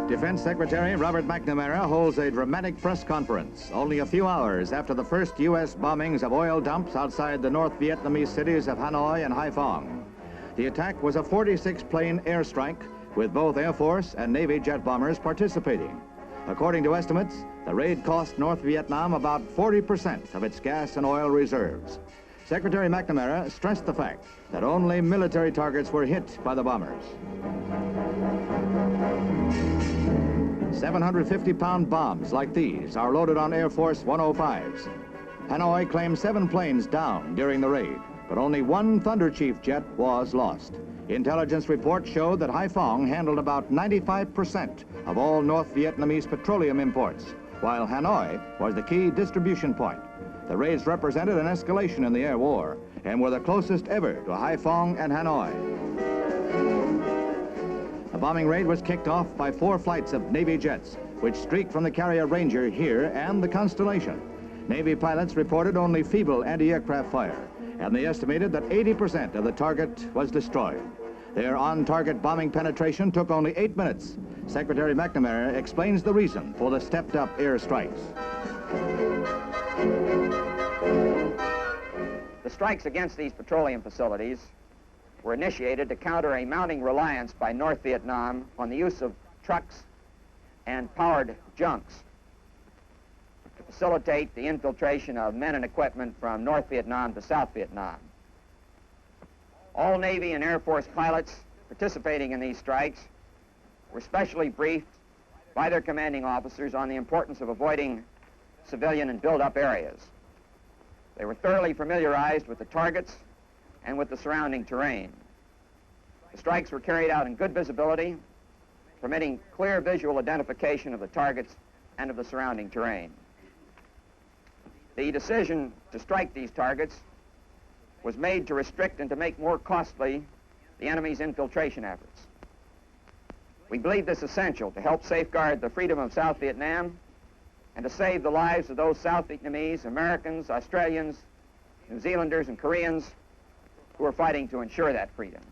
Defense Secretary Robert McNamara holds a dramatic press conference only a few hours after the first U.S. bombings of oil dumps outside the North Vietnamese cities of Hanoi and Haiphong. The attack was a 46-plane airstrike with both Air Force and Navy jet bombers participating. According to estimates, the raid cost North Vietnam about 40% of its gas and oil reserves. Secretary McNamara stressed the fact that only military targets were hit by the bombers. 750-pound bombs like these are loaded on Air Force 105s. Hanoi claims 7 planes down during the raid, but only 1 Thunder Chief jet was lost. Intelligence reports showed that Haiphong handled about 95% of all North Vietnamese petroleum imports, while Hanoi was the key distribution point. The raids represented an escalation in the air war and were the closest ever to Haiphong and Hanoi. The bombing raid was kicked off by 4 flights of Navy jets, which streaked from the carrier Ranger here and the Constellation. Navy pilots reported only feeble anti-aircraft fire, and they estimated that 80% of the target was destroyed. Their on-target bombing penetration took only 8 minutes. Secretary McNamara explains the reason for the stepped-up air strikes. The strikes against these petroleum facilities were initiated to counter a mounting reliance by North Vietnam on the use of trucks and powered junks to facilitate the infiltration of men and equipment from North Vietnam to South Vietnam. All Navy and Air Force pilots participating in these strikes were specially briefed by their commanding officers on the importance of avoiding civilian and build-up areas. They were thoroughly familiarized with the targets and with the surrounding terrain. The strikes were carried out in good visibility, permitting clear visual identification of the targets and of the surrounding terrain. The decision to strike these targets was made to restrict and to make more costly the enemy's infiltration efforts. We believe this essential to help safeguard the freedom of South Vietnam and to save the lives of those South Vietnamese, Americans, Australians, New Zealanders, and Koreans who are fighting to ensure that freedom.